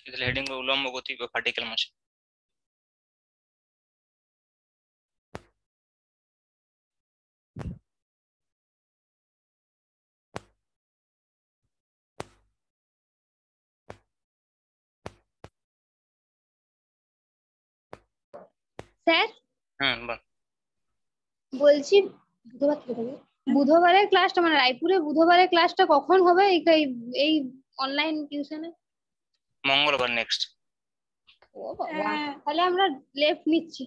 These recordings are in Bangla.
তাহলে হেডিং উলম্ব গতি বা ভার্টিক্যাল মোশন। স্যার বল। বলছি বুধবারের ক্লাসটা মানে রায়পুরে বুধবারের ক্লাসটা কখন হবে এই অনলাইন টিউশনে? মঙ্গলবার নেক্সট। ও বাবা, তাহলে আমরা লেফট নিচ্ছি।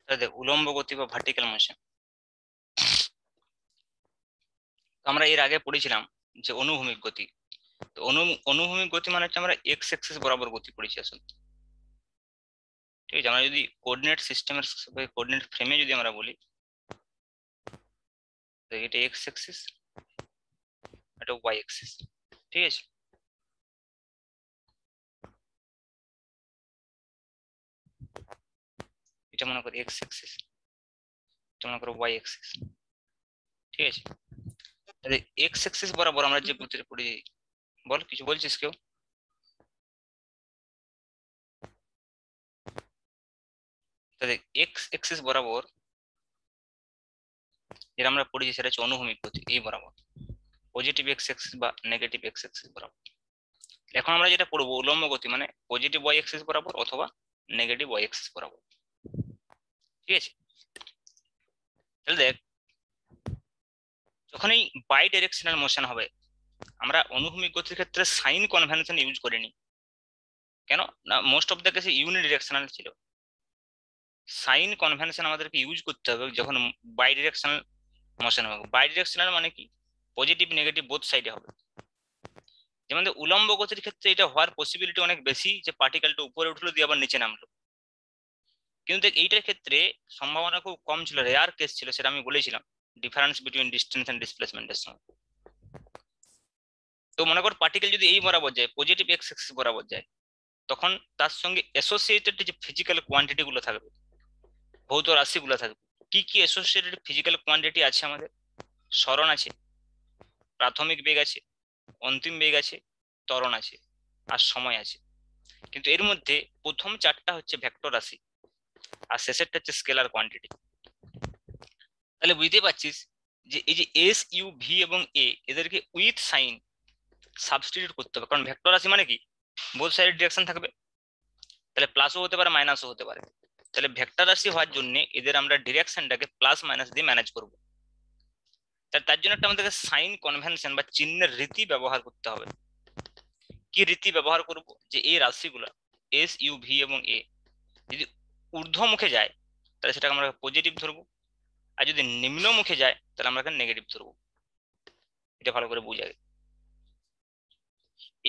দেখ উলম্ব গতি বা ভার্টিক্যাল মোশন, আমরা এর আগে পড়েছিলাম যে অনুভূমিক গতি। তো অনুভূমিক গতি মানে হচ্ছে আমরা এক্স অ্যাক্সিস বরাবর গতি পড়েছি আসলে। ঠিক আছে, আমরা যদি কোঅর্ডিনেট সিস্টেমের কোঅর্ডিনেট ফ্রেমে যদি আমরা বলি, তো এটা এক্স অ্যাক্সিস, এটা ওয়াই অ্যাক্সিস। ঠিক আছে, এটা মনে করি এক্স অ্যাক্সিস, এটা মনে করো ওয়াই অ্যাক্সিস। ঠিক আছে, তাহলে এক্স অ্যাক্সিস বরাবর আমরা যে গতিটা পড়ি, বল কিছু বলছিস কেউ? তাহলে এক্স অ্যাক্সিস বরাবর যেটা আমরা পড়েছি সেটা হচ্ছে অনুভূমিক গতি, এই বরাবর পজিটিভ এক্স অ্যাক্সিস বা নেগেটিভ এক্স অ্যাক্সিস বরাবর। এখন আমরা যেটা পড়বো উলম্ব গতি মানে পজিটিভ ওয়াই অ্যাক্সিস বরাবর অথবা নেগেটিভ ওয়াই অ্যাক্সিস বরাবর। ঠিক আছে, তাহলে দেখ যখন এই বাই ডাইরেকশনাল মোশন হবে, আমরা অনুভূমিক গতির ক্ষেত্রে সাইন কনভেনশন ইউজ করিনি। কেন না, মোস্ট অফ দ্য কেসে ইউনি ডিরেকশনাল ছিল। সাইন কনভেনশন আমাদেরকে ইউজ করতে হবে যখন বাই ডিরেকশনাল মোশন হবে। বাই ডিরেকশনাল মানে কি, পজিটিভ নেগেটিভ বোথ সাইডে হবে। যেমন উলম্ব গতির ক্ষেত্রে এটা হওয়ার পসিবিলিটি অনেক বেশি যে পার্টিকেলটা উপরে উঠলো দিয়ে আবার নিচে নামলো, কিন্তু এইটার ক্ষেত্রে সম্ভাবনা খুব কম ছিল, রেয়ার কেস ছিল, সেটা আমি বলেছিলাম ডিফারেন্স বিটুইন ডিস্টেন্স এন্ড ডিসপ্লেসমেন্টের সময়। তো মনে কর পার্টিকেল যদি এই বরাবর যায়, পজিটিভ এক্স অ্যাক্সিস বরাবর যায়, তখন তার সঙ্গে অ্যাসোসিয়েটেড যে ফিজিক্যাল কোয়ান্টিটি গুলো থাকবে, ভৌত রাশিগুলো থাকবে। কি কি অ্যাসোসিয়েটেড ফিজিক্যাল কোয়ান্টিটি আছে আমাদের? সরণ আছে, প্রাথমিক বেগ আছে, অন্তিম বেগ আছে, ত্বরণ আছে, আর সময় আছে। কিন্তু এর মধ্যে প্রথম চারটা হচ্ছে ভেক্টর রাশি, আর শেষেরটা হচ্ছে স্কেলার কোয়ান্টিটি। তাহলে বুঝতে পারছিস যে এই যে এস ইউ ভি এবং এ, এদেরকে উইথ সাইন সাবস্টিটিউট করতে হবে, কারণ ভেক্টর রাশি মানে কি, বোথ সাইড ডিরেকশন থাকবে, তাহলে প্লাসও হতে পারে মাইনাসও হতে পারে। তাহলে ভেক্টর রাশি হওয়ার জন্য এদের আমরা ডিরেকশনটাকে প্লাস মাইনাস দিয়ে ম্যানেজ করব। তার জন্য একটা আমাদেরকে সাইন কনভেনশন বা চিহ্নের রীতি ব্যবহার করতে হবে। কি রীতি ব্যবহার করব, যে এই রাশিগুলো এস ইউ ভি এবং এ যদি ঊর্ধ্বমুখে যায় তাহলে সেটাকে আমরা পজিটিভ ধরবো, আর যদি নিম্নমুখে যায় তাহলে আমরা এখানে নেগেটিভ ধরবো। এটা ভালো করে বুঝা যায়।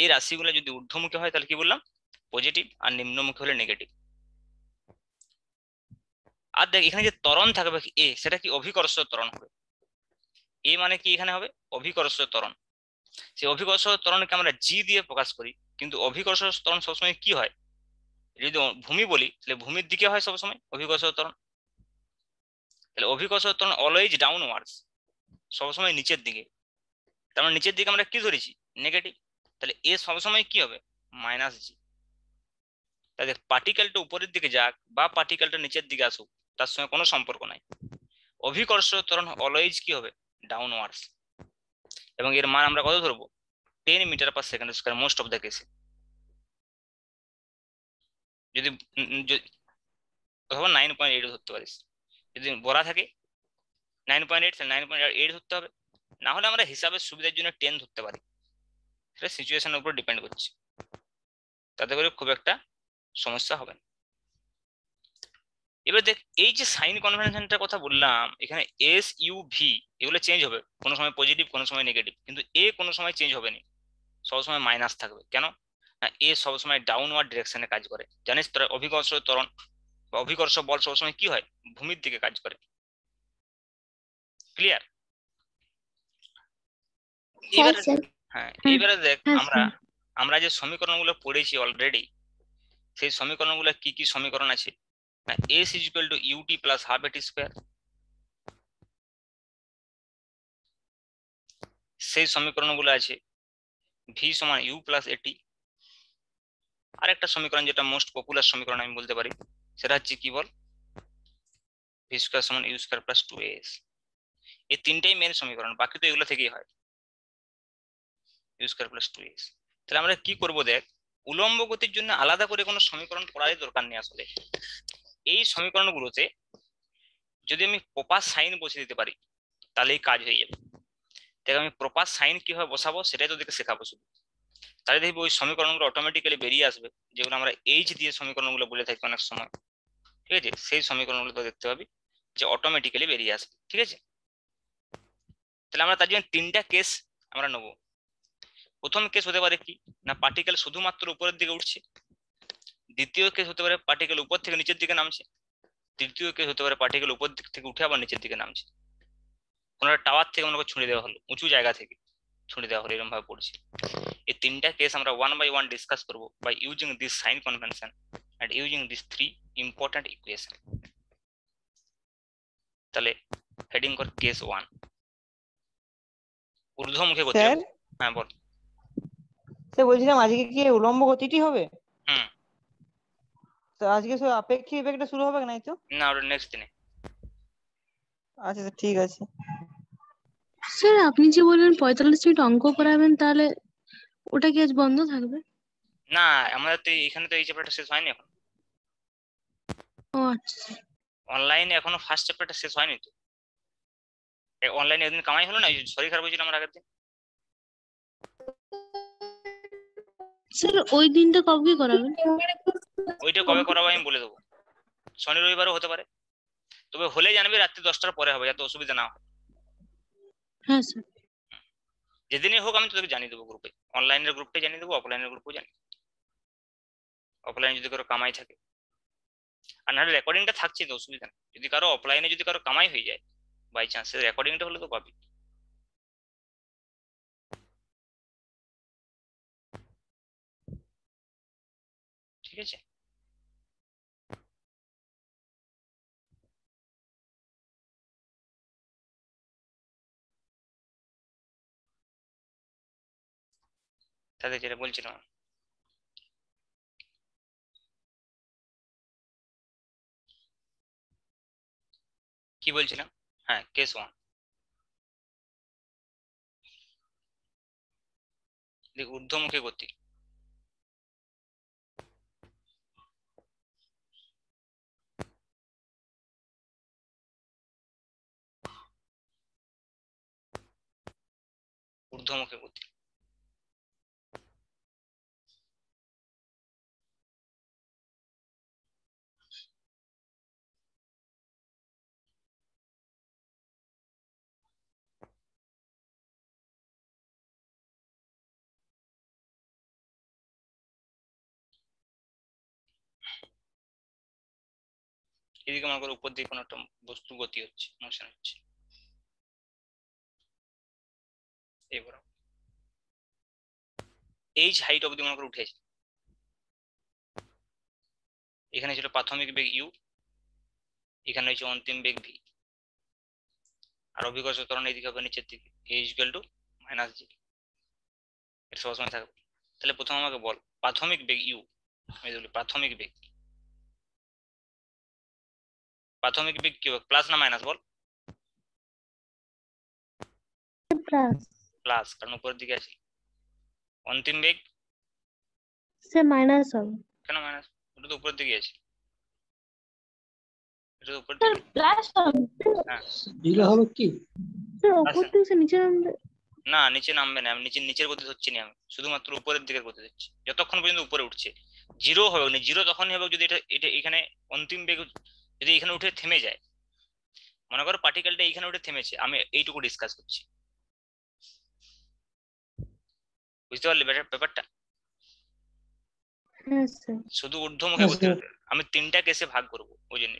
এই রাশিগুলো যদি ঊর্ধ্বমুখী হয় তাহলে কি বললাম, পজিটিভ, আর নিম্নমুখী হলে নেগেটিভ। আর দেখ এখানে যে ত্বরণ থাকবে এ, সেটা কি অভিকর্ষ ত্বরণ হবে। এ মানে কি এখানে হবে অভিকর্ষ ত্বরণ। সেই অভিকর্ষ ত্বরণকে আমরা জি দিয়ে প্রকাশ করি, কিন্তু অভিকর্ষ ত্বরণ সবসময় কি হয়, যদি ভূমি বলি তাহলে ভূমির দিকে হয় সবসময় অভিকর্ষ ত্বরণ। তাহলে অভিকর্ষ ত্বরণ অলওয়েজ ডাউনওয়ার্ডস, সবসময় নিচের দিকে। তার মানে নিচের দিকে আমরা কি ধরেছি, নেগেটিভ। তাহলে এ সবসময় কি হবে, মাইনাস জি। তাহলে পার্টিকেলটা উপরের দিকে যাক বা পার্টিকেলটা নিচের দিকে আসুক, তার সঙ্গে কোনো সম্পর্ক নাই। অভিকর্ষ ত্বরণ অলওয়েজ কি হবে, ডাউনওয়ার্ডস। এবং এর মান আমরা কত ধরবো, 10 metre per second square most of the কেসে। যদি অথবা 9.8 ধরতে পারিস, যদি বলা থাকে 9.8 তাহলে 9.8 ধরতে হবে, না হলে আমরা হিসাবের সুবিধার জন্য 10 ধরতে পারি। সেটা সিচুয়েশনের উপর ডিপেন্ড করছে, তাতে করে খুব একটা সমস্যা হবে না। এবার দেখ এই যে সাইন কনভেনশনটার কথা বললাম, এখানে এস ইউ ভি এগুলো চেঞ্জ হবে, কোনো সময় পজিটিভ কোনো সময় নেগেটিভ, কিন্তু এ কোনো সময় চেঞ্জ হবে না, সবসময় মাইনাস থাকবে। কেন না, এ সবসময় ডাউনওয়ার্ড ডিরেকশনে কাজ করে। জানিস তোরা অভিকর্ষ ত্বরণ বা অভিকর্ষ বল সবসময় কি হয়, ভূমির দিকে কাজ করে। ক্লিয়ার? এবারে হ্যাঁ, এবারে দেখ আমরা আমরা যে সমীকরণগুলো পড়েছি অলরেডি, সেই সমীকরণগুলো কি কি সমীকরণ আছে? s is equal to UT plus half এটি স্কোয়ার, সেই সমীকরণগুলো আছে ভি সমান ইউ প্লাস এটি। আর একটা সমীকরণ যেটা মোস্ট পপুলার সমীকরণ আমি বলতে পারি, সেটা হচ্ছে কি বল, ভি স্কোয়ার সমান ইউ স্কোয়ার প্লাস 2as। এই তিনটাই মেন সমীকরণ, বাকি তো এগুলো থেকেই হয়, ইউ স্কোয়ার প্লাস 2as। তাহলে আমরা কি করব দেখ, উলম্ব গতির জন্য আলাদা করে কোনো সমীকরণ পড়ারই দরকার নেই আসলে। এই সমীকরণগুলোতে যদি আমি প্রপার সাইন বসিয়ে দিতে পারি তাহলেই কাজ হয়ে যাবে। দেখ আমি প্রপার সাইন কিভাবে বসাবো সেটাই তোদেরকে শেখাবো শুধু। তাহলে দেখবি ওই সমীকরণগুলো অটোমেটিক্যালি বেরিয়ে আসবে, যেগুলো আমরা এইচ দিয়ে সমীকরণগুলো বলে থাকি অনেক সময়, ঠিক আছে? সেই সমীকরণগুলো তো দেখতে পাবি যে অটোমেটিক্যালি বেরিয়ে আসবে, ঠিক আছে? তাহলে আমরা তার জন্য তিনটা কেস আমরা নেবো। প্রথম কেস হতে পারে কি না, পার্টিকেল শুধুমাত্র উপরের দিকে উঠছে। দ্বিতীয় কেস হতে পারে পার্টিকেল উপর থেকে নিচের দিকে নামছে। তৃতীয় কেস হতে পারে পার্টিকেল উপর দিক থেকে উঠে আবার নিচের দিকে নামছে। কোনো একটা টাওয়ার থেকে মনে করে ছুঁড়ে দেওয়া হলো, উঁচু জায়গা থেকে ছুঁড়ে দেওয়া হলো, এরকম ভাবে পড়ছে। এই তিনটা কেস আমরা ওয়ান বাই ওয়ান ডিসকাস করবো by using this sign convention and using this three important equation. তাহলে হেডিং কর কেস 1, ঊর্ধ্বমুখী গতি। স্যার হ্যাঁ বল। স্যার বলছিলাম আজকে কি উলম্ব গতিটি হবে? হুম। তো আজকে সব আপেক্ষিক বেগটা শুরু হবে না তো? না, ওটা নেক্সট দিনে। আচ্ছা স্যার ঠিক আছে। স্যার আপনি যে বললেন 45 মিনিট অঙ্ক করাবেন, তাহলে ওটা কি আজ বন্ধ থাকবে? না, আমাদের তো এখানে তো এই চ্যাপ্টারটা শেষ হয়নি এখন, ও আচ্ছা। অনলাইনে এখনো ফার্স্ট চ্যাপ্টারটা শেষ হয়নি তো। অনলাইনে একদিন কামাই হলো না, এই শরীর খারাপ হয়েছিল আমার আগের দিন। স্যার ওই দিনটা কবে করাবেন? ওইটা কবে করাবো আমি বলে দেবো, শনি রবিবারও হতে পারে, তবে হলে জানবি রাত্রি 10টার পরে হবে, যাতে অসুবিধা না হয়। হ্যাঁ স্যার। যেদিনই হোক আমি তোদেরকে জানিয়ে দেবো গ্রুপে, অনলাইনের গ্রুপে জানিয়ে দেবো, অফলাইনের গ্রুপেও জানিয়ে দেবো। অফলাইনে যদি কারো কামাই থাকে, আর নাহলে রেকর্ডিংটা থাকছে তো, অসুবিধা নেই। যদি কারো অফলাইনে যদি কারো কামাই হয়ে যায় বাই চান্স, রেকর্ডিংটা হলে তো পাবি। ঠিক আছে? তাদের যেটা বলছিলাম, কি বলছিলাম, হ্যাঁ কেস 1 দেখ, ঊর্ধ্বমুখী গতি। ঊর্ধ্বমুখী গতি এদিকে মনে করো উপর দিকে কোনো একটা বস্তু গতি হচ্ছে, মোশন হচ্ছে, এবার এইচ হাইট অবধি মনে করো উঠেছে। এখানে ছিল প্রাথমিক বেগ ইউ, এখানে হচ্ছে অন্তিম বেগ ভি, আর অভিকর্ষ ত্বরণ এইদিকে হবে নিচের দিকে, এইচ ইকুয়াল টু মাইনাস জি, এটা সবসময় থাকবে। তাহলে প্রথম আমাকে বল প্রাথমিক বেগ ইউ, আমি বলি প্রাথমিক বেগ, প্রাথমিক বেগ কি হবে, প্লাস না মাইনাস বল? প্লাস, কারণ উপরের দিকে আছে। অন্তিম বেগ স্যার মাইনাস হবে। কেন মাইনাস? ওটা তো উপরের দিকে আছে, এটা তো উপরের স্যার দিকে। প্লাস হবে। হ্যাঁ দিলে হবে কি? স্যার ওপর থেকে স্যার নিচে নামবে। না, নিচে নামবে না, আমি নিচের গতি ধরছি না, আমি শুধুমাত্র উপরের দিকের গতি ধরছি, যতক্ষণ পর্যন্ত উপরে উঠছে। জিরো হবে না, জিরো তখনই হবে যদি এটা এটা এখানে অন্তিম বেগ যদি এখানে উঠে থেমে যায়। মনে করো পার্টিকেলটা এখানে উঠে থেমেছে, আমি এইটুকু ডিসকাস করছি, বুঝতে পারলি ব্যাপারটা? হ্যাঁ স্যার। শুধু ঊর্ধ্বমুখী হ্যাঁ, গতি স্যার। হতে হবে। আমি তিনটা কেসে ভাগ করবো ওই জন্য,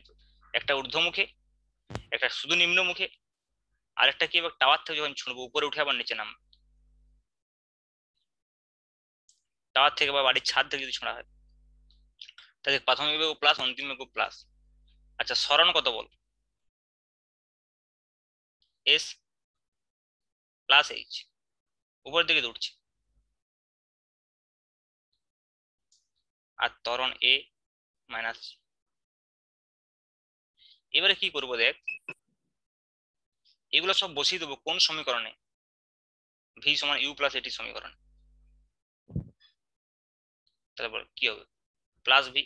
একটা ঊর্ধ্বমুখী, একটা শুধু নিম্নমুখী, আর একটা কি টাওয়ার থেকে যখন ছুঁড়বো উপরে উঠে আবার নিচে নামবে। টাওয়ার থেকে বা বাড়ির ছাদ থেকে যদি ছোঁড়া হয়, তাহলে প্রাথমিক বেগ প্লাস, অন্তিম বেগ প্লাস। আচ্ছা, সরণ কত বল? এস প্লাস এইচ, উপরের দিকে দৌড়ছে। আর ত্বরণ এ মাইনাস। এবারে কি করবো দেখ, এগুলো সব বসিয়ে দেবো কোন সমীকরণে? ভি সমান ইউ প্লাস এটি সমীকরণ। তারপর কি হবে? প্লাস ভি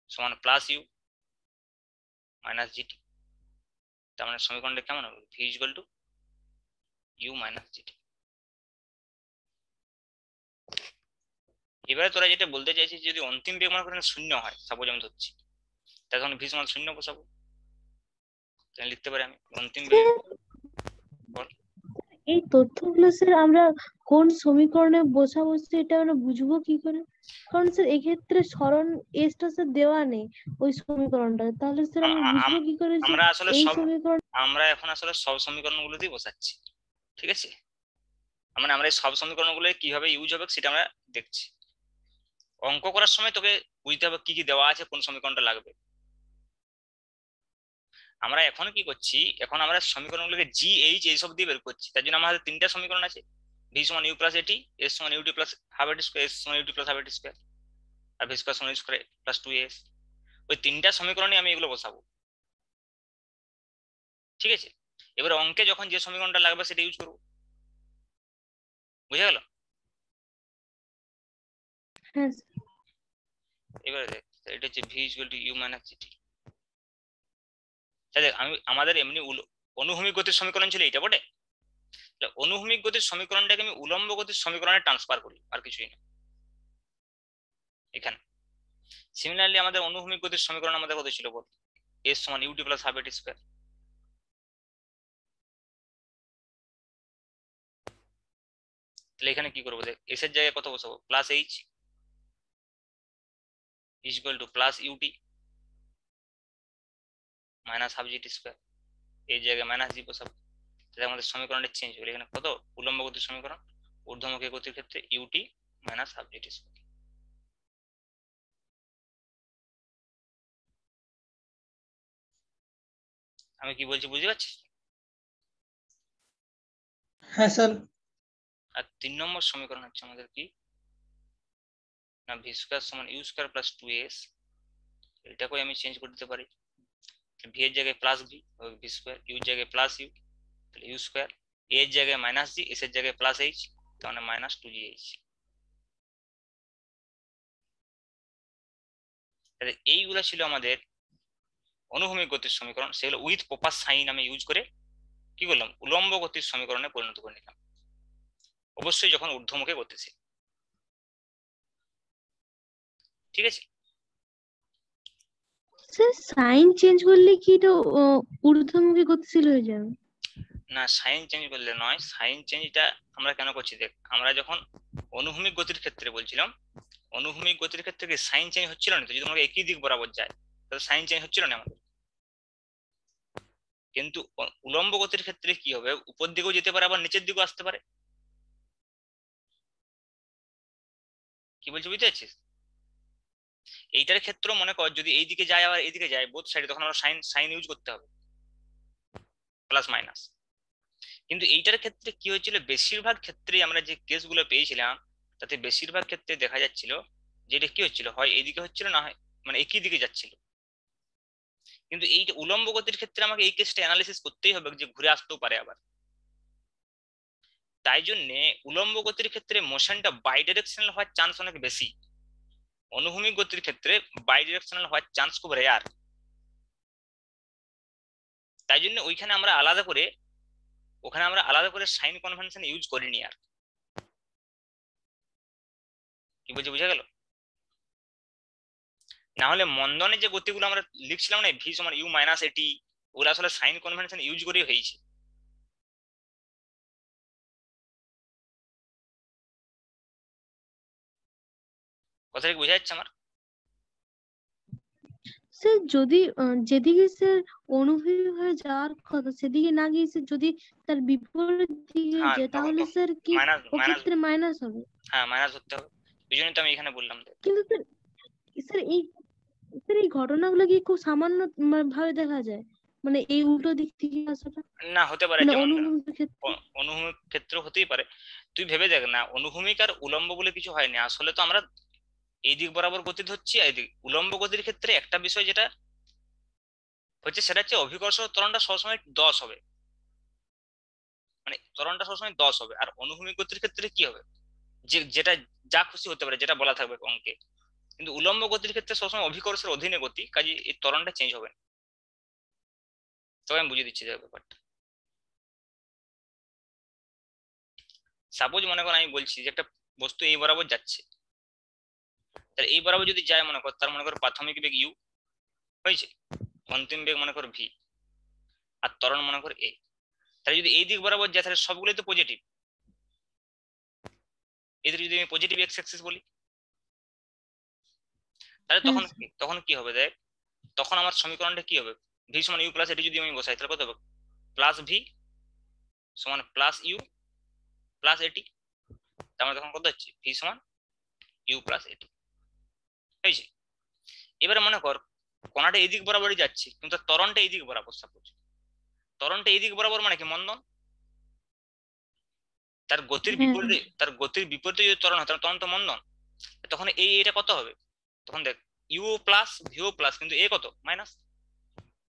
সমান প্লাস ইউ মাইনাস জিটি। তার মানে সমীকরণটা কেমন হবে? V equal to u minus g t. এবারে তোরা যেটা বলতে চাইছিস, যদি অন্তিম বেগ মনে করেন শূন্য হয়, সাপোজ আমি ধরছি, তখন ভি সমান শূন্য বসাবো। তাহলে লিখতে পারি আমি অন্তিম বেগ। এই তথ্যগুলো স্যার আমরা কোন সমীকরণে বসাবো এটা আমরা বুঝবো কি করে? কারণ স্যার এক্ষেত্রে সরণ এসটা স্যার দেওয়া নেই ওই সমীকরণটা, তাহলে স্যার আমরা বুঝবো কি করে যে আমরা আসলে এই সব, সমীকরণ? আমরা এখন আসলে সব সমীকরণগুলোতেই বসাচ্ছি, ঠিক আছে? মানে আমরা এই সব সমীকরণগুলো কিভাবে ইউজ হবে সেটা আমরা দেখছি। অঙ্ক করার সময় তোকে বুঝতে হবে কি কি দেওয়া আছে, কোন সমীকরণটা লাগবে। আমরা এখন কি করছি, এখন আমরা সমীকরণগুলোকে জি এইচ এইসব দিয়ে বের করছি। তার জন্য আমাদের তিনটা সমীকরণ আছে, ভি সমান ইউ প্লাস এটি, এস সমান ইউটি প্লাস হাফ এটি স্কোয়ার, এস সমান ইউটি প্লাস হাফ এটি স্কোয়ার, আর ভি স্কোয়ার সমান স্কোয়ার প্লাস 2s। ওই তিনটা সমীকরণে আমি এগুলো বসাবো, ঠিক আছে? এবার অঙ্কে যখন যে সমীকরণটা লাগবে সেটা ইউজ করবো। বুঝে গেল? হ্যাঁ এবারে দেখ, এটা হচ্ছে v equal to u minus gt. দেখ আমি আমাদের এমনি অনুভূমিক গতির সমীকরণ ছিল এইটা বটে। অনুভূমিক গতির সমীকরণটাকে আমি উলম্ব গতির সমীকরণে ট্রান্সফার করি, আর কিছুই না এখানে। সিমিলারলি আমাদের অনুভূমিক গতির সমীকরণ আমাদের কত ছিল বল? এস সমান ইউটি প্লাস হাফ এটি স্কোয়ার। তাহলে এখানে কি করবো দেখ, এস এর জায়গায় কত বসাবো? Plus h equal to plus ut minus half gt square. এই জায়গায় মাইনাস জি বসাবো। তাহলে আমাদের সমীকরণটা চেঞ্জ হলো। এখানে কত? উলম্ব গতির সমীকরণ, ঊর্ধ্বমুখী গতির ক্ষেত্রে ut minus half gt square. আমি কি বলছি বুঝতে পারছিস? হ্যাঁ স্যার। আর 3 নম্বর সমীকরণ হচ্ছে আমাদের কি না, ভি স্কোয়ার সমান ইউ স্কোয়ার প্লাস 2s। এটাকে আমি চেঞ্জ করে দিতে পারি, ভি এর জায়গায় plus v, v square, u এর জায়গায় প্লাস ইউ, তাহলে ইউ স্কোয়ার, এ এর জায়গায় মাইনাস জি, এস এর জায়গায় প্লাস এইচ, তাহলে মাইনাস 2gh। তাহলে এইগুলা ছিল আমাদের অনুভূমিক গতির সমীকরণ। সেগুলো উইথ প্রপার সাইন আমি ইউজ করে কি করলাম, উলম্ব গতির সমীকরণে পরিণত করে নিলাম, অবশ্যই যখন ঊর্ধ্বমুখে গতিশীল, ঠিক আছে? স্যার সাইন চেঞ্জ করলে কি এটা ঊর্ধ্বমুখী গতিশীল হয়ে যাবে? না, সাইন চেঞ্জ করলে নয়। সাইন চেঞ্জটা আমরা কেন করছি দেখ, আমরা যখন অনুভূমিক গতির ক্ষেত্রে বলছিলাম, অনুভূমিক গতির ক্ষেত্রে কি সাইন চেঞ্জ হচ্ছিল না তো? যদি আমাকে একই দিক বরাবর যায় তাহলে সাইন চেঞ্জ হচ্ছিল না আমাদের। কিন্তু উলম্ব গতির ক্ষেত্রে কি হবে, উপর দিকেও যেতে পারে আবার নিচের দিকেও আসতে পারে। কি বলছি বুঝতে পারছিস? এইটার ক্ষেত্র মনে কর যদি এইদিকে যায় আবার এইদিকে যায় বোথ সাইডে, তখন আমরা সাইন সাইন ইউজ করতে হবে, প্লাস মাইনাস। কিন্তু এইটার ক্ষেত্রে কি হয়েছিল, বেশিরভাগ ক্ষেত্রে আমরা যে কেসগুলো পেয়েছিলাম তাতে বেশিরভাগ ক্ষেত্রে দেখা যাচ্ছিল যে এটা কি হচ্ছিল, হয় এইদিকে হচ্ছিল না হয় মানে একই দিকে যাচ্ছিল। কিন্তু এই উলম্ব গতির ক্ষেত্রে আমাকে এই কেসটা অ্যানালিসিস করতেই হবে যে ঘুরে আসতেও পারে আবার। তাই জন্যে উলম্ব গতির ক্ষেত্রে মোশনটা বাই ডিরেকশনাল হওয়ার চান্স অনেক বেশি। অনুভূমিক গতির ক্ষেত্রে বাই ডিরেকশনাল হওয়ার চান্স খুব রেয়ার। তাই জন্য ওখানে আমরা আলাদা করে সাইন কনভেনশন ইউজ করিনি আর। কি বলছি বুঝা গেল? না হলে মন্দনে যে গতিগুলো আমরা লিখছিলাম না, ভি সমান ইউ মাইনাস এটি, ওগুলো আসলে সাইন কনভেনশন ইউজ করেই হয়েছে। কথা কি বোঝা যাচ্ছে আমার? স্যার যদি যেদিকে স্যার অনুভূমি হয়ে যাওয়ার কথা সেদিকে না গিয়ে স্যার যদি তার বিপরীত দিকে হ্যাঁ যায় তখন তাহলে তো স্যার কি মাইনাস ও মাইনাস ক্ষেত্রে মাইনাস হবে? হ্যাঁ মাইনাস ধরতে হবে, ওই জন্যই তো আমি এখানে বললাম। কিন্তু স্যার এই ঘটনাগুলো কি খুব সামান্য ভাবে দেখা যায়, মানে এই উল্টো দিক থেকে আসাটা, না হতে পারে, মানে যেমন অনুভূমির ক্ষেত্রে? অনুভূমিক ক্ষেত্র হতেই পারে। তুই ভেবে দেখ না, অনুভূমিক আর উলম্ব বলে কিছু হয়নি, আসলে তো আমরা এই দিক বরাবর গতি ধরছি। এই দিক উলম্ব গতির ক্ষেত্রে একটা বিষয় যেটা হচ্ছে সেটা হচ্ছে অভিকর্ষ ত্বরণটা সবসময় 10 হবে, মানে ত্বরণটা সবসময় 10 হবে। আর অনুভূমিক গতির ক্ষেত্রে কি হবে, যে যেটা যা খুশি হতে পারে, যেটা বলা থাকবে অঙ্কে। কিন্তু উলম্ব গতির ক্ষেত্রে সবসময় অভিকর্ষের অধীনে গতি, কাজে এই ত্বরণটা চেঞ্জ হবে না। তবে আমি বুঝিয়ে দিচ্ছি যে ব্যাপারটা। সাপোজ মনে কর আমি বলছি যে একটা বস্তু এই বরাবর যাচ্ছে, তাহলে এই বরাবর যদি যায় মনে কর, তার মনে কর প্রাথমিক বেগ ইউ হয়েছে, অন্তিম বেগ মনে কর ভি, আর ত্বরণ মনে কর এ। তাহলে যদি এই দিক বরাবর যায় তাহলে সবগুলোই তো পজিটিভ। এদের যদি আমি পজিটিভ এক্স অ্যাক্সিস বলি, তাহলে হ্যাঁ তখন স্যার। তখন কি হবে দেখ, তখন আমার সমীকরণটা কি হবে, ভি সমান ইউ প্লাস এটি যদি আমি বসাই তাহলে কত হবে, প্লাস ভি সমান প্লাস ইউ প্লাস এটি। তার মানে তখন কত হচ্ছে, ভি সমান ইউ প্লাস এটি হয়েছে। এবারে মনে কর কণাটা এই দিক বরাবরই যাচ্ছে কিন্তু তার ত্বরণটা এই দিক বরাবর। সাপোজ ত্বরণটা এই দিক বরাবর মানে কি, মন্দন। হ্যাঁ স্যার। তার গতির বিপরীতে যদি ত্বরণ হয় তাহলে তখন তো মন্দন। তখন এটা কত হবে, তখন দেখ ইউ প্লাস ভিও প্লাস, কিন্তু এ কত মাইনাস,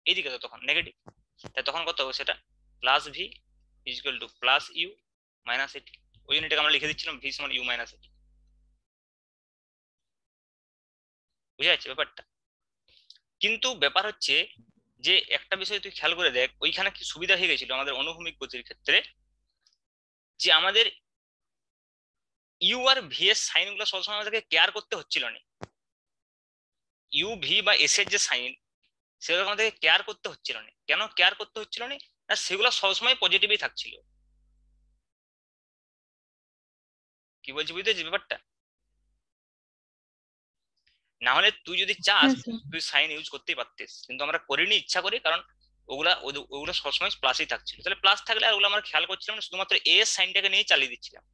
এইদিকে তো তখন নেগেটিভ। তাই তখন কত হবে সেটা, plus v equal to plus u minus at. ওই জন্য এটাকে আমরা লিখে দিচ্ছিলাম ভি সমান ইউ মাইনাস এটি। বুঝা যাচ্ছে ব্যাপারটা? কিন্তু ব্যাপার হচ্ছে যে একটা বিষয় তুই খেয়াল করে দেখ, ওইখানে কি সুবিধা হয়ে গেছিল আমাদের অনুভূমিক গতির ক্ষেত্রে, যে আমাদের ইউ আর ভি এর সাইন গুলো সবসময় আমাদেরকে কেয়ার করতে হচ্ছিল না। ইউ ভি বা এস এর যে সাইন, সেগুলো আমাদেরকে কেয়ার করতে হচ্ছিল না। কেন কেয়ার করতে হচ্ছিল না, না সেগুলো সবসময় পজিটিভই থাকছিল। কি বলছি বুঝতেছিস ব্যাপারটা? না হলে তুই যদি চাস হ্যাঁ স্যার। তুই সাইন ইউজ করতেই পারতিস, কিন্তু আমরা করিনি ইচ্ছা করি, কারণ ওগুলো সবসময় প্লাসই থাকছিল। তাহলে প্লাস থাকলে আর ওগুলো আমরা খেয়াল করছিলাম না, শুধুমাত্র এ এর সাইনটাকে নিয়ে চালিয়ে দিচ্ছিলাম।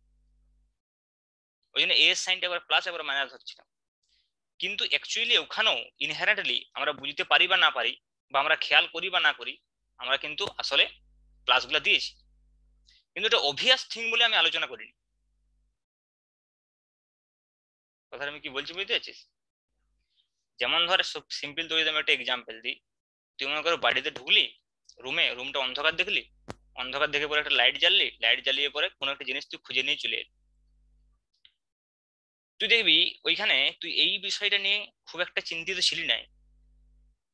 ওই জন্য এ এর সাইনটা একবার প্লাস একবার মাইনাস হচ্ছিলাম। কিন্তু অ্যাকচুয়ালি ওখানেও ইনহেরেন্টলি আমরা বুঝতে পারি বা না পারি, বা আমরা খেয়াল করি বা না করি, আমরা কিন্তু আসলে প্লাসগুলো দিয়েছি। কিন্তু এটা অবভিয়াস থিং বলে আমি আলোচনা করিনি। কথা আমি কি বলছি বুঝতে পারছিস? যেমন ধর সিম্পল তোকে আমি একটা এক্সাম্পল দিই। তুই মনে করো বাড়িতে ঢুকলি, রুমটা অন্ধকার দেখলি, অন্ধকার দেখে পরে একটা লাইট জ্বাললি, লাইট জ্বালিয়ে পরে কোনো একটা জিনিস তুই খুঁজে নিয়ে চলে এলি। তুই দেখবি ওইখানে তুই এই বিষয়টা নিয়ে খুব একটা চিন্তিত ছিলি না,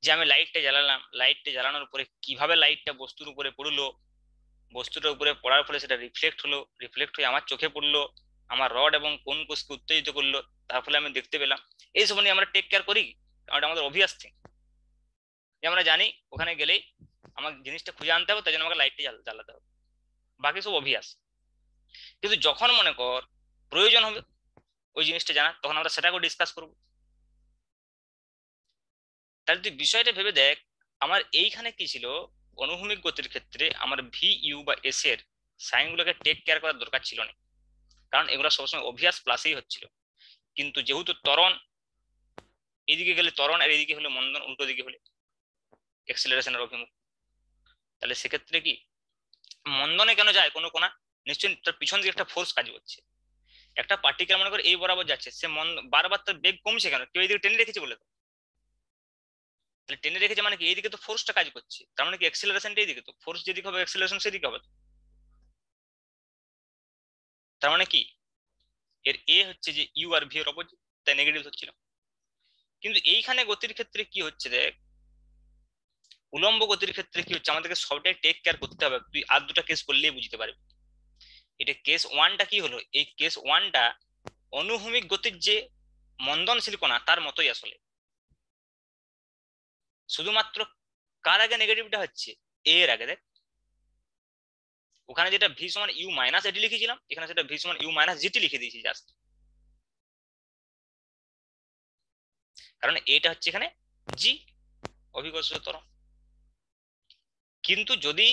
যে আমি লাইটটা জ্বালালাম, লাইটটা জ্বালানোর পরে কিভাবে লাইটটা বস্তুর উপরে পড়লো, বস্তুটার উপরে পড়ার ফলে সেটা রিফ্লেক্ট হলো, রিফ্লেক্ট হয়ে আমার চোখে পড়লো, আমার রড এবং কোন কোষকে উত্তেজিত করলো, তার ফলে আমি দেখতে পেলাম। এইসব নিয়ে আমরা টেক কেয়ার করি, কারণ এটা আমাদের অভিয়াস থিং, যে আমরা জানি ওখানে গেলেই আমার জিনিসটা খুঁজে আনতে হবে, তাই জন্য আমাকে লাইটটা জ্বালাতে হবে, বাকি সব অভিয়াস। কিন্তু যখন মনে কর প্রয়োজন হবে ওই জিনিসটা জানা, তখন আমরা সেটাকেও ডিসকাস করবো। তাহলে তুই বিষয়টা ভেবে দেখ, আমার এইখানে কি ছিল, অনুভূমিক গতির ক্ষেত্রে আমার ভি ইউ বা এস এর সাইন গুলোকে টেক কেয়ার করার দরকার ছিল না, কারণ এগুলো সবসময় অবভিয়াস প্লাসেই হচ্ছিল। কিন্তু যেহেতু ত্বরণ এইদিকে গেলে ত্বরণ, আর এইদিকে হলে মন্দন, উল্টো দিকে হলে এক্সেলারেশনের অভিমুখ, তাহলে সেক্ষেত্রে কি মন্দনে কেন যায় কোনো কোনা, নিশ্চয়ই তার পিছন দিকে একটা ফোর্স কাজ করছে। একটা পার্টিকেল মনে করে এই বরাবর যাচ্ছে, সে বারবার তার বেগ কমছে কেন, কেউ এইদিকে টেনে রেখেছে বলে তো। তাহলে টেনে রেখেছে মানে কি, এইদিকে তো ফোর্সটা কাজ করছে, তার মানে কি এক্সেলারেশনটা এইদিকে, তো ফোর্স যেদিকে হবে এক্সেলারেশন সেদিকে হবে। তার মানে কি এর এ হচ্ছে যে ইউ আর ভি এর অপোজিট, তাই নেগেটিভ হচ্ছিল। কিন্তু এইখানে গতির ক্ষেত্রে কি হচ্ছে দেখ, উলম্ব গতির ক্ষেত্রে কি হচ্ছে, আমাদেরকে সবটাই টেক কেয়ার করতে হবে। তুই আর দুটা কেস করলেই বুঝতে পারবি। এটা কেস ওয়ানটা কি হলো, এই কেস ওয়ানটা অনুভূমিক গতির যে মন্দনশীল কণা তার মতোই আসলে, শুধুমাত্র কার আগে নেগেটিভটা হচ্ছে, এ এর আগে। দেখ ওখানে যেটা ভি সমান ইউ মাইনাস এটি লিখেছিলাম, এখানে সেটা ভি সমান ইউ মাইনাস জিটি লিখে দিয়েছি জাস্ট, কারণ এটা হচ্ছে এখানে জি, অভিকর্ষ ত্বরণ। কিন্তু যদি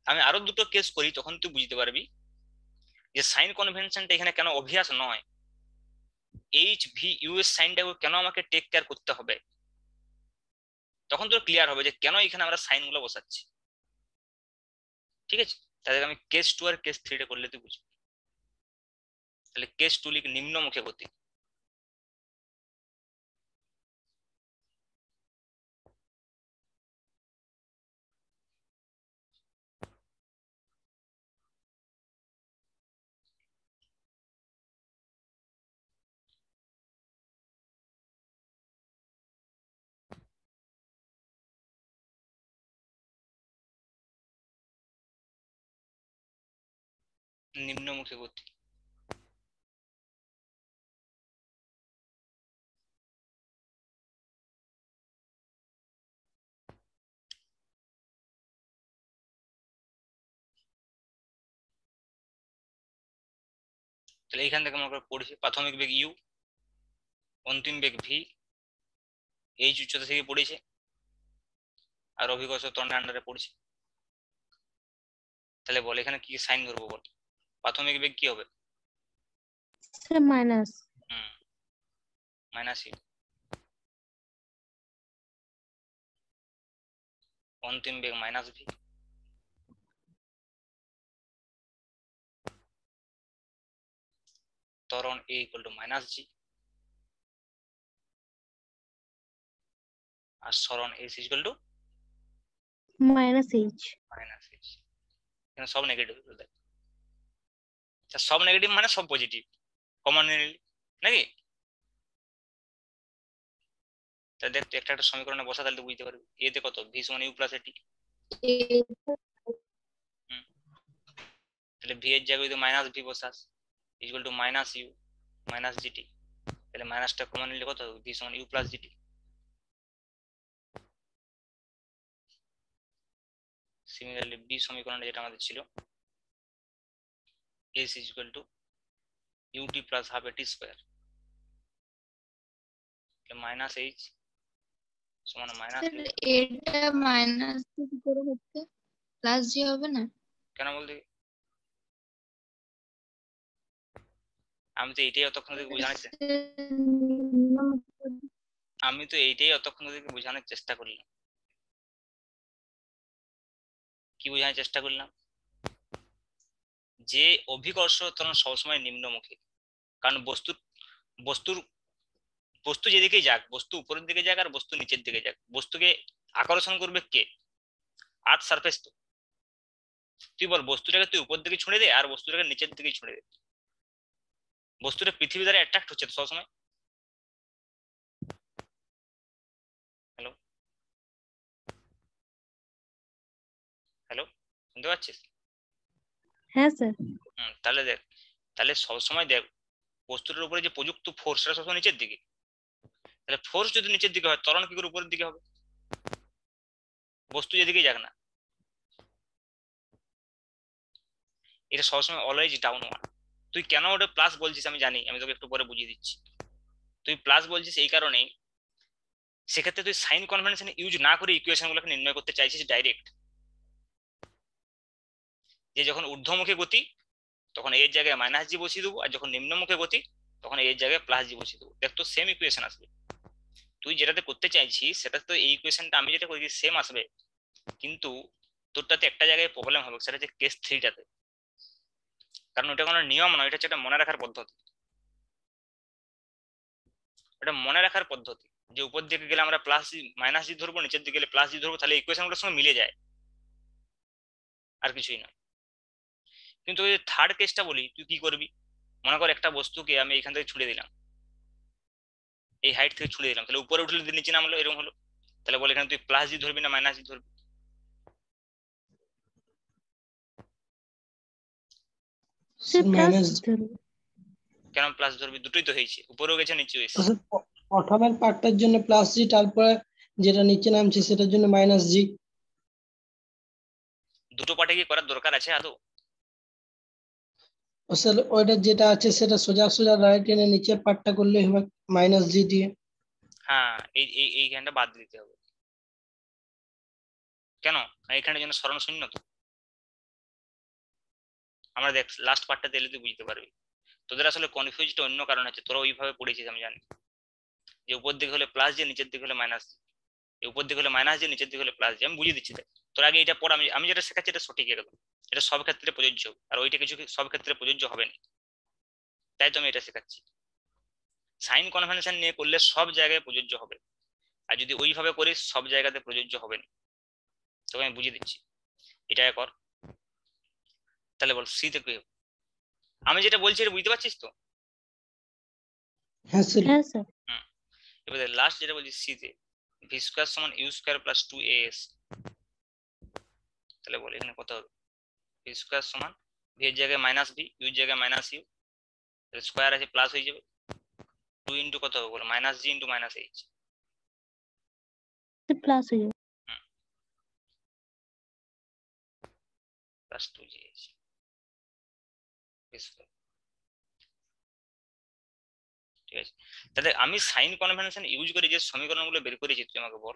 আমি আরো দুটো কেস করি তখন তুই বুঝতে পারবি যে সাইন কনভেনশনটা এখানে কেন অভিয়াস নয়, এইচ ভি ইউ এর সাইনটাকে কেন আমাকে টেক কেয়ার করতে হবে, তখন তোর ক্লিয়ার হবে যে কেন এখানে আমরা সাইন গুলো বসাচ্ছি। ঠিক আছে, তাহলে আমি কেস 2 আর কেস 3 টা করলে তুই বুঝবি। তাহলে কেস 2 লিখ নিম্নমুখী গতি। নিম্নমুখী গতি। তাহলে এইখান থেকে আমরা পড়ছি প্রাথমিক বেগ ইউ, অন্তিম বেগ ভি, এইচ উচ্চতা থেকে পড়েছে, আর অভিকর্ষ ত্বরণের আন্ডারে পড়ছে। তাহলে বল এখানে কি সাইন ধরবো বল, প্রাথমিক বেগ কি হবে? Sir minus. Minus u. অন্তিম বেগ মাইনাস ভি। ত্বরণ a equal to minus g, আর সরণ s equal to minus H. Minus h. এখানে সব নেগেটিভ দেখ, সব নেগেটিভ মানে সব পজিটিভ কমন নিলি নাকি? তাহলে দেখ একটা একটা সমীকরণে বসা, তাহলে বুঝতে পারবি এতে কত ভি সমান ইউ প্লাস এটি। তাহলে ভি এর জায়গায় যদি মাইনাস ভি বসাস equal to minus U minus gt, তাহলে মাইনাসটা কমন নিলে কত ভি সমান U plus gt. Similarly B সমীকরণে যেটা আমাদের ছিল S equal to UT plus half এটি স্কোয়ার, মাইনাস এইচ সমান মাইনাস ইউ। এটা মাইনাস কি করে হচ্ছে, প্লাস জি হবে না? কেন বলতে আমি তো এইটাই অতক্ষণ থেকে বোঝানোর আমি তো এইটাই অতক্ষণ থেকে বোঝানোর চেষ্টা করলাম। কি বোঝানোর চেষ্টা করলাম? যে অভিকর্ষ ত্বরণ সবসময় নিম্নমুখী, কারণ বস্তু যেদিকেই যাক, বস্তু উপরের দিকে যাক আর বস্তু নিচের দিকে যাক, বস্তুকে আকর্ষণ করবে কে? Earth surface. তো তুই বল বস্তুটাকে তুই উপর দিকে ছুঁড়ে দে আর বস্তুটাকে নিচের দিকে ছুঁড়ে দে, বস্তুটা পৃথিবী দ্বারা অ্যাট্রাক্ট হচ্ছে তো সবসময়। হ্যালো হ্যালো, শুনতে পাচ্ছিস? হ্যাঁ স্যার। তাহলে দেখ, তাহলে সবসময় দেখ বস্তুটার উপরে যে প্রযুক্ত ফোর্স সেটা সবসময় নিচের দিকে। তাহলে ফোর্স যদি নিচের দিকে হয় ত্বরণ কি করে উপরের দিকে হবে? বস্তু যেদিকে যাক না, এটা সবসময় অলওয়েজ ডাউন ওয়ান। তুই কেন ওটা প্লাস বলছিস আমি জানি, আমি তোকে একটু পরে বুঝিয়ে দিচ্ছি। তুই প্লাস বলছিস এই কারণেই, সেক্ষেত্রে তুই সাইন কনভেনশন ইউজ না করে ইকুয়েশন গুলোকে নির্ণয় করতে চাইছিস ডাইরেক্ট। যে যখন ঊর্ধ্বমুখী গতি তখন এর জায়গায় মাইনাস জি বসিয়ে দেবো, আর যখন নিম্নমুখী গতি তখন এর জায়গায় প্লাস জি বসিয়ে দেবো, দেখ তো সেম ইকুয়েশন আসবে। তুই যেটাতে করতে চাইছিস সেটা তো এই ইকুয়েশনটা আমি যেটা করেছি সেম আসবে, কিন্তু তোরটাতে একটা জায়গায় প্রবলেম হবে, সেটা হচ্ছে কেস 3 টাতে। কারণ ওটা কোনো নিয়ম নয়, এটা হচ্ছে একটা মনে রাখার পদ্ধতি। এটা মনে রাখার পদ্ধতি যে উপর দিকে গেলে আমরা প্লাস জি মাইনাস জি ধরবো, নিচের দিকে গেলে প্লাস জি ধরবো, তাহলে ইকুয়েশন গুলোর সঙ্গে মিলে যায়, আর কিছুই নয়। কিন্তু ওই থার্ড কেসটা বলি, তুই কি করবি? মনে কর একটা বস্তুকে আমি এখান থেকে ছুড়ে দিলাম, এই হাইট থেকে ছুড়ে দিলাম, তাহলে উপরে উঠলে নিচে নামলো, এরকম হলো। তাহলে বলে এখানে তুই প্লাস জি ধরবি না মাইনাস জি ধরবি? স্যার প্লাস ধরুন। কেন প্লাস ধরবি? দুটোই তো হয়েছে, উপরেও গেছে নিচেও এসেছে। প্রথমের পার্টটার জন্য প্লাস জি, তারপরে যেটা নিচে নামছে সেটার জন্য মাইনাস জি। দুটো পার্টে কি করার দরকার আছে আদৌ? আসলে ওইটা যেটা আছে সেটা সোজা সোজা রাইট এনে নিচের পার্টটা করলে হবে মাইনাস জি দিয়ে। হ্যাঁ, এইখানটা বাদ দিতে হবে। কেন? এখানে জন্য স্মরণ শূন্য তো। আমরা দেখ লাস্ট পার্টটা দিলে তুই বুঝতে পারবি। তোদের আসলে কনফিউজটা অন্য কারণ হচ্ছে, তোরা ওইভাবে পড়েছিস আমি জানি, যে উপর দিকে হলে প্লাস যে নিচের দিকে হলে মাইনাস, উপর দিকে হলে মাইনাস যে নিচের দিকে হলে প্লাস যে। আমি বুঝিয়ে দিচ্ছি দেখ, তোর আগে এটা পড়, আমি যেটা শেখাচ্ছি এটা সঠিক একদম, এটা সব ক্ষেত্রে প্রযোজ্য, আর ওইটা কিছু সব ক্ষেত্রে প্রযোজ্য হবে না, তাই তো আমি এটা শেখাচ্ছি। সাইন কনভেনশন নিয়ে করলে সব জায়গায় প্রযোজ্য হবে, আর যদি ওইভাবে করিস সব জায়গাতে প্রযোজ্য হবে না। তোকে আমি বুঝিয়ে দিচ্ছি, এটা কর। তাহলে বল সি তে কি হবে? আমি যেটা বলছি এটা বুঝতে পারছিস তো? হ্যাঁ স্যার। হ্যাঁ স্যার। এবারে লাস্ট যেটা বলছি সি তে, ভি স্কয়ার সমান ইউ স্কয়ার প্লাস 2as। তাহলে বল এখানে কত হবে? ভি স্কয়ার সমান ভি এর জায়গায় মাইনাস ভি, ইউ এর জায়গায় মাইনাস ইউ, তাহলে স্কয়ার আছে প্লাস হয়ে যাবে 2 ইনটু কত হবে বল, মাইনাস জি ইনটু মাইনাস এইচ, প্লাস হয়ে যাবে। Plus 2gh square. ঠিক আছে, তাহলে আমি সাইন কনভেনশন ইউজ করে যে সমীকরণগুলো বের করেছি তুই আমাকে বল।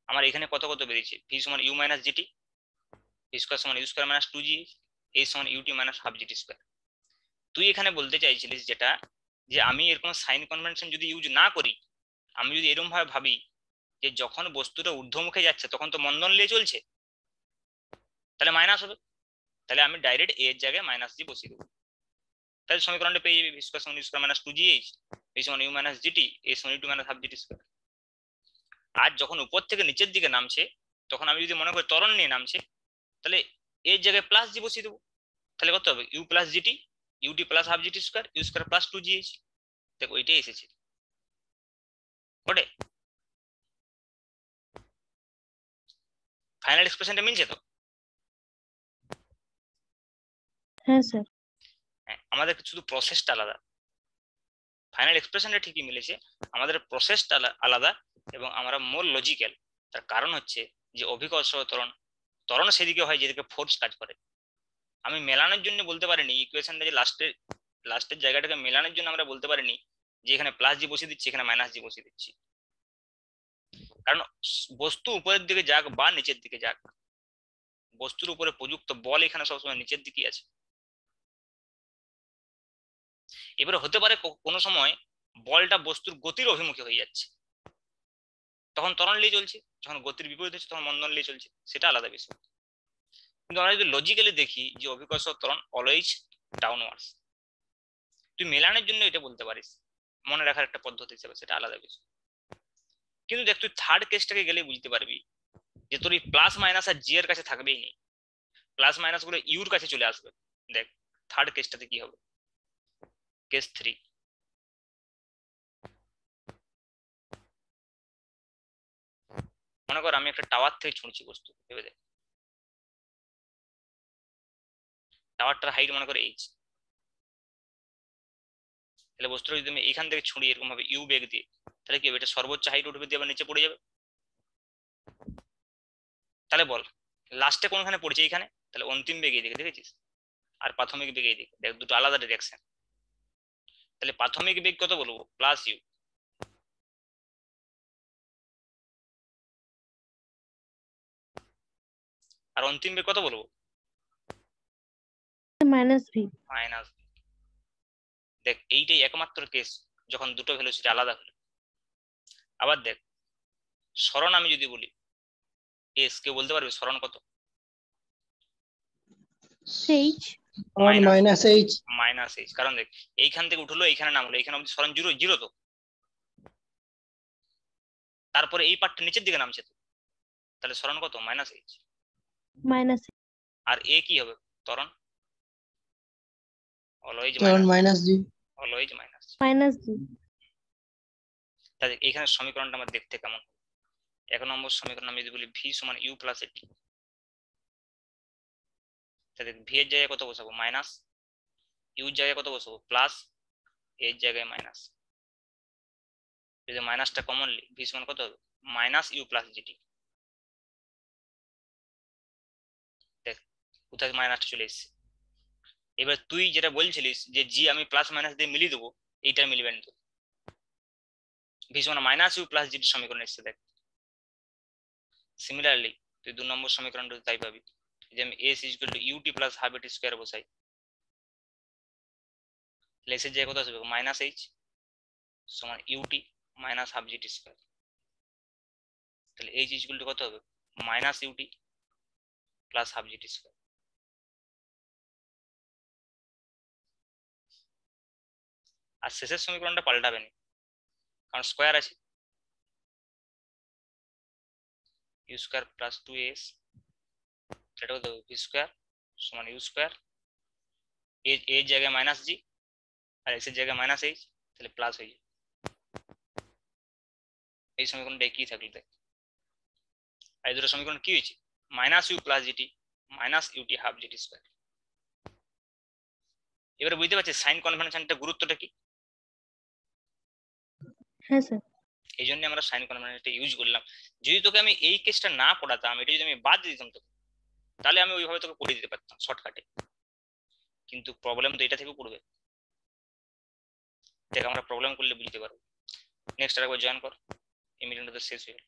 আমার এখানে কত কত বেরিয়েছে? ভি সমান you minus gt, v square সমান ইউ স্কয়ার মাইনাস 2gh, এই সমান ut minus half gt square. তুই এখানে বলতে চাইছিলিস যেটা, যে আমি এরকম সাইন কনভেনশন যদি ইউজ না করি, আমি যদি এরকম ভাবে ভাবি যে যখন বস্তুটা ঊর্ধ্বমুখে যাচ্ছে তখন তো মন্দন নিয়ে চলছে, তাহলে মাইনাস হবে, তাহলে আমি ডাইরেক্ট এর জায়গায় মাইনাস জি বসিয়ে দেবো, তাহলে সমীকরণটা পেয়ে যাবে ভি স্কয়ার সমান you square minus 2gh, V সমান ইউ মাইনাস জিটি, এ সমান ut minus half gt square. আর যখন উপর থেকে নিচের দিকে নামছে তখন আমি যদি মনে করি ত্বরণ নিয়ে নামছে, তাহলে এর জায়গায় প্লাস জি বসিয়ে দেবো, তাহলে কত হবে? U plus gt, ut plus half gt square, u square plus 2gh। দেখো ওইটাই এসেছে ওটে। ফাইনাল এক্সপ্রেশনটা মিলছে তো? হ্যাঁ স্যার। হ্যাঁ, আমাদের শুধু প্রসেসটা আলাদা, ফাইনাল এক্সপ্রেশনটা ঠিকই মিলেছে, আমাদের প্রসেসটা আলাদা এবং আমরা মোর লজিক্যাল। তার কারণ হচ্ছে যে অভিকর্ষ ত্বরণ, ত্বরণ সেদিকে হয় যেদিকে ফোর্স কাজ করে। আমি মেলানোর জন্য বলতে পারিনি ইকুয়েশনটা, যে লাস্টের জায়গাটাকে মেলানোর জন্য আমরা বলতে পারিনি যে এখানে প্লাস জি বসিয়ে দিচ্ছি এখানে মাইনাস জি বসিয়ে দিচ্ছি, কারণ বস্তু উপরের দিকে যাক বা নিচের দিকে যাক, বস্তুর উপরে প্রযুক্ত বল এখানে সবসময় নিচের দিকেই আছে। এবারে হতে পারে কোনো সময় বলটা বস্তুর গতির অভিমুখে হয়ে যাচ্ছে, তখন ত্বরণ নিয়ে চলছে, যখন গতির বিপরীত হচ্ছে তখন মন্দন নিয়ে চলছে, সেটা আলাদা বিষয়। কিন্তু আমরা যদি লজিক্যালি দেখি যে অভিকর্ষ ত্বরণ অলওয়েজ ডাউনওয়ার্ডস, তুই মেলানোর জন্য এটা বলতে পারিস, মনে রাখার একটা পদ্ধতি হিসেবে, সেটা আলাদা বিষয়। কিন্তু দেখ তুই থার্ড কেসটাকে গেলে বুঝতে পারবি যে তোর এই প্লাস মাইনাস আর জি এর কাছে থাকবেই নেই, প্লাস মাইনাস গুলো ইউর কাছে চলে আসবে। দেখ থার্ড কেসটাতে কি হবে, কেস 3। মনে কর আমি একটা টাওয়ার থেকে ছুঁড়ছি বস্তু, ভেবে দেখ টাওয়ারটার হাইট মনে করে এইচ, তাহলে বস্তুটা যদি আমি এখান থেকে ছুঁড়ি এরকম ভাবে ইউ বেগ দিয়ে, তাহলে কি হবে? এটা সর্বোচ্চ হাইট উঠবে দিয়ে আবার নিচে পড়ে যাবে। তাহলে বল লাস্টে কোনখানে পড়ছে? এইখানে, তাহলে অন্তিম বেগ এই দিকে, দেখেছিস? আর প্রাথমিক বেগ এই দিকে, দেখ দুটো আলাদা ডিরেকশন, তাহলে প্রাথমিক বেগ কত বলবো? প্লাস ইউ, আর অন্তিম বেগ কত বলবো? Minus V. মাইনাস। দেখ এইটাই একমাত্র কেস যখন দুটো ভেলোসিটি আলাদা হলো। আবার দেখ সরণ আমি যদি বলি এস, কেউ বলতে পারবে সরণ কত? H. Minus H. Minus H, কারণ দেখ এইখান থেকে উঠলো এইখানে নামলো, এইখানে অব্দি সরণ জিরো জিরো তো, তারপরে এই পার্টটা নিচের দিকে নামছে তো, তাহলে সরণ কত? Minus H. মাইনাস। আর এ কি হবে? ত্বরণ অলওয়েজ কারণ minus G. Always minus. Minus G. তাহলে এইখানে সমীকরণটা আমার দেখতে কেমন? 1 নম্বর সমীকরণ আমি যদি বলি ভি সমান ইউ প্লাস এটি, তাহলে ভি এর জায়গায় কত বসাবো? মাইনাস, ইউর জায়গায় কত বসাবো? প্লাস, এর জায়গায় মাইনাস। যদি মাইনাসটা কমনলি, ভি সমান কত হবে? Minus u plus gt. দেখ কোথায় মাইনাসটা চলে এসেছে। এবার তুই যেটা বলছিলিস যে জি আমি প্লাস মাইনাস দিয়ে মিলিয়ে দেবো, এইটা মিলবে না তো, ভি সমান মাইনাস ইউ প্লাস জিটি সমীকরণ এসছে। দেখ সিমিলারলি তুই 2 নম্বর সমীকরণটা তাই পাবি, যে আমি s equal to UT plus half এটি স্কোয়ার বসাই, তাহলে s এর জায়গায় কত আসবে মাইনাস এইচ সমান ut minus half gt square, তাহলে এইচ ইকুয়াল টু কত হবে minus ut plus half gt square. আর শেষের সমীকরণটা পাল্টাবে না, কারণ স্কোয়ার আছে, ইউ স্কোয়ার প্লাস 2s, এটা কত ভি স্কোয়ার সমান ইউ স্কোয়ার, এর জায়গায় মাইনাস জি আর এস এর জায়গায় মাইনাস এইচ, তাহলে প্লাস হয়ে যাবে। এই সমীকরণটা কি থাকলো দেখ, আর এই দুটো সমীকরণ কি হয়েছে minus u plus gt minus ut half gt square. এবারে বুঝতে পারছি সাইন কনভেনশনটা গুরুত্বটা কি। হ্যাঁ স্যার। এই জন্য আমরা সাইন কনভেনশনটা ইউজ করলাম। যদি তোকে আমি এই কেসটা না পড়াতাম, এটা যদি আমি বাদ দিয়ে দিতাম তোকে, তাহলে আমি ওইভাবে তোকে পড়ে দিতে পারতাম শর্টকাটে, কিন্তু প্রবলেম তো এটা থেকে পড়বে। দেখ আমরা প্রবলেম করলে বুঝতে পারবো। নেক্সট আরেকবার জয়েন কর, এই মিটিংটা তো শেষ হয়ে গেল।